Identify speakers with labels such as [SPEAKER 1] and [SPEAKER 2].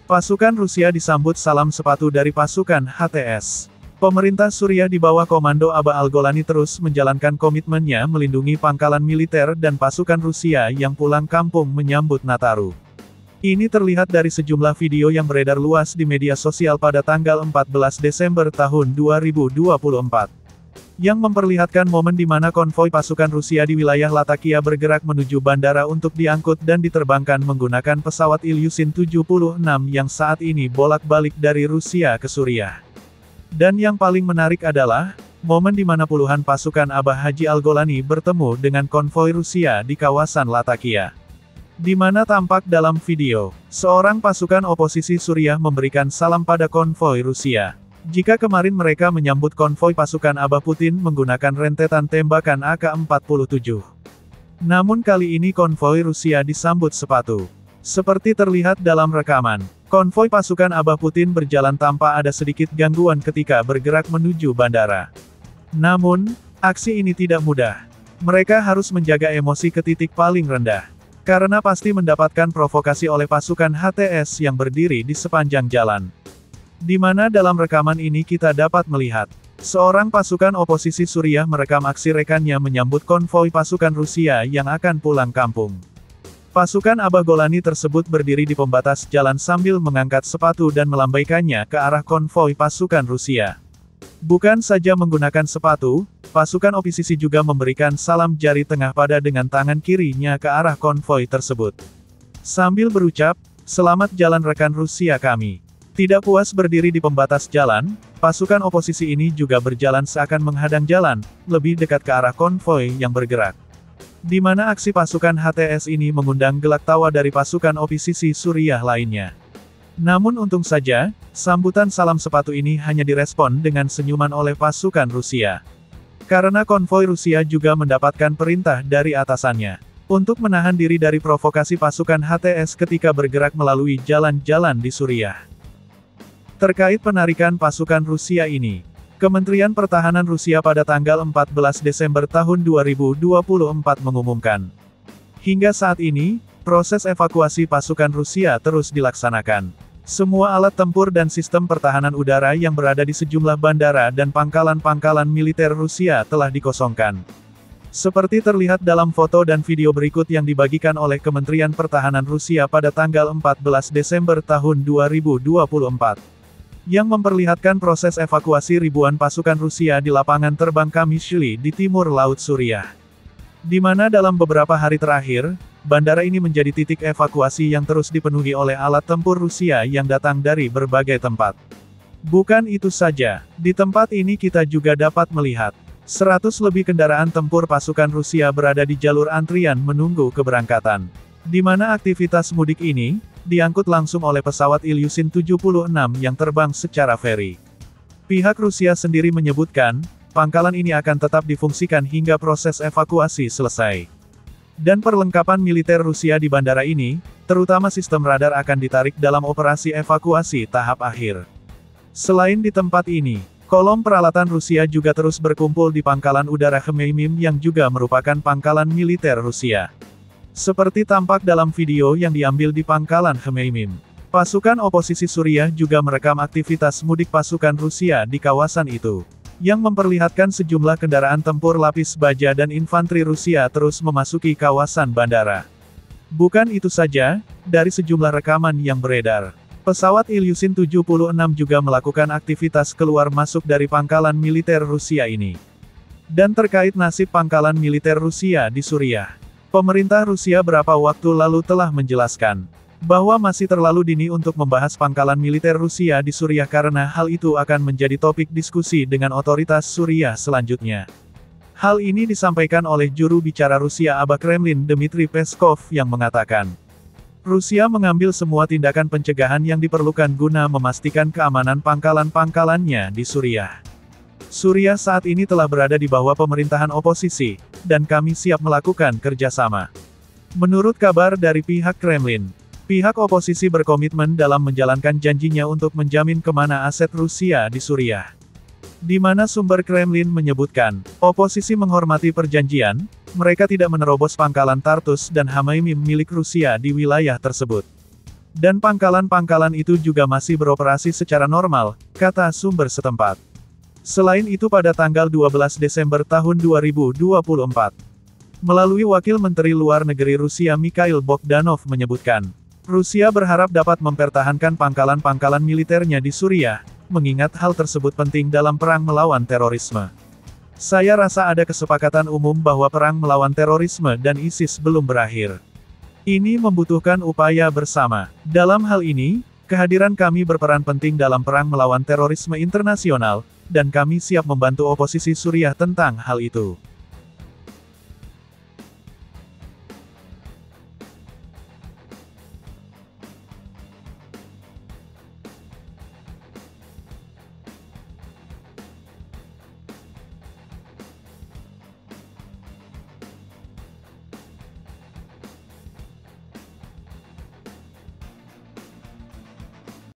[SPEAKER 1] Pasukan Rusia disambut salam sepatu dari pasukan HTS. Pemerintah Suriah di bawah komando Aba Al-Golani terus menjalankan komitmennya melindungi pangkalan militer dan pasukan Rusia yang pulang kampung menyambut Nataru. Ini terlihat dari sejumlah video yang beredar luas di media sosial pada tanggal 14 Desember tahun 2024. Yang memperlihatkan momen di mana konvoi pasukan Rusia di wilayah Latakia bergerak menuju bandara untuk diangkut dan diterbangkan menggunakan pesawat Ilyushin-76 yang saat ini bolak-balik dari Rusia ke Suriah. Dan yang paling menarik adalah, momen di mana puluhan pasukan Abah Haji Al-Golani bertemu dengan konvoi Rusia di kawasan Latakia. Di mana tampak dalam video, seorang pasukan oposisi Suriah memberikan salam pada konvoi Rusia. Jika kemarin mereka menyambut konvoi pasukan Abah Putin menggunakan rentetan tembakan AK-47. Namun kali ini konvoi Rusia disambut sepatu. Seperti terlihat dalam rekaman, konvoi pasukan Abah Putin berjalan tanpa ada sedikit gangguan ketika bergerak menuju bandara. Namun, aksi ini tidak mudah. Mereka harus menjaga emosi ke titik paling rendah. Karena pasti mendapatkan provokasi oleh pasukan HTS yang berdiri di sepanjang jalan. Di mana dalam rekaman ini kita dapat melihat, seorang pasukan oposisi Suriah merekam aksi rekannya menyambut konvoi pasukan Rusia yang akan pulang kampung. Pasukan Abah Golani tersebut berdiri di pembatas jalan sambil mengangkat sepatu dan melambaikannya ke arah konvoi pasukan Rusia. Bukan saja menggunakan sepatu, pasukan oposisi juga memberikan salam jari tengah pada dengan tangan kirinya ke arah konvoi tersebut. Sambil berucap, "Selamat jalan rekan Rusia kami." Tidak puas berdiri di pembatas jalan, pasukan oposisi ini juga berjalan seakan menghadang jalan, lebih dekat ke arah konvoi yang bergerak. Di mana aksi pasukan HTS ini mengundang gelak tawa dari pasukan oposisi Suriah lainnya. Namun untung saja, sambutan salam sepatu ini hanya direspon dengan senyuman oleh pasukan Rusia. Karena konvoi Rusia juga mendapatkan perintah dari atasannya untuk menahan diri dari provokasi pasukan HTS ketika bergerak melalui jalan-jalan di Suriah. Terkait penarikan pasukan Rusia ini, Kementerian Pertahanan Rusia pada tanggal 14 Desember tahun 2024 mengumumkan. Hingga saat ini, proses evakuasi pasukan Rusia terus dilaksanakan. Semua alat tempur dan sistem pertahanan udara yang berada di sejumlah bandara dan pangkalan-pangkalan militer Rusia telah dikosongkan. Seperti terlihat dalam foto dan video berikut yang dibagikan oleh Kementerian Pertahanan Rusia pada tanggal 14 Desember tahun 2024. Yang memperlihatkan proses evakuasi ribuan pasukan Rusia di lapangan terbang Kamishli di timur Laut Suriah. Di mana dalam beberapa hari terakhir, bandara ini menjadi titik evakuasi yang terus dipenuhi oleh alat tempur Rusia yang datang dari berbagai tempat. Bukan itu saja, di tempat ini kita juga dapat melihat 100 lebih kendaraan tempur pasukan Rusia berada di jalur antrian menunggu keberangkatan. Di mana aktivitas mudik ini diangkut langsung oleh pesawat Ilyushin-76 yang terbang secara feri. Pihak Rusia sendiri menyebutkan, pangkalan ini akan tetap difungsikan hingga proses evakuasi selesai. Dan perlengkapan militer Rusia di bandara ini, terutama sistem radar akan ditarik dalam operasi evakuasi tahap akhir. Selain di tempat ini, kolom peralatan Rusia juga terus berkumpul di pangkalan udara Khmeimim yang juga merupakan pangkalan militer Rusia. Seperti tampak dalam video yang diambil di pangkalan Khmeimim. Pasukan oposisi Suriah juga merekam aktivitas mudik pasukan Rusia di kawasan itu. Yang memperlihatkan sejumlah kendaraan tempur lapis baja dan infanteri Rusia terus memasuki kawasan bandara. Bukan itu saja, dari sejumlah rekaman yang beredar, pesawat Ilyushin-76 juga melakukan aktivitas keluar masuk dari pangkalan militer Rusia ini. Dan terkait nasib pangkalan militer Rusia di Suriah, pemerintah Rusia beberapa waktu lalu telah menjelaskan bahwa masih terlalu dini untuk membahas pangkalan militer Rusia di Suriah karena hal itu akan menjadi topik diskusi dengan otoritas Suriah selanjutnya. Hal ini disampaikan oleh juru bicara Rusia Aba Kremlin Dmitry Peskov yang mengatakan, Rusia mengambil semua tindakan pencegahan yang diperlukan guna memastikan keamanan pangkalan-pangkalannya di Suriah. Suriah saat ini telah berada di bawah pemerintahan oposisi, dan kami siap melakukan kerjasama. Menurut kabar dari pihak Kremlin, pihak oposisi berkomitmen dalam menjalankan janjinya untuk menjamin keamanan aset Rusia di Suriah. Di mana sumber Kremlin menyebutkan, oposisi menghormati perjanjian, mereka tidak menerobos pangkalan Tartus dan Khmeimim milik Rusia di wilayah tersebut. Dan pangkalan-pangkalan itu juga masih beroperasi secara normal, kata sumber setempat. Selain itu pada tanggal 12 Desember tahun 2024, melalui Wakil Menteri Luar Negeri Rusia Mikhail Bogdanov menyebutkan, Rusia berharap dapat mempertahankan pangkalan-pangkalan militernya di Suriah, mengingat hal tersebut penting dalam perang melawan terorisme. Saya rasa ada kesepakatan umum bahwa perang melawan terorisme dan ISIS belum berakhir. Ini membutuhkan upaya bersama. Dalam hal ini, kehadiran kami berperan penting dalam perang melawan terorisme internasional, dan kami siap membantu oposisi Suriah tentang hal itu.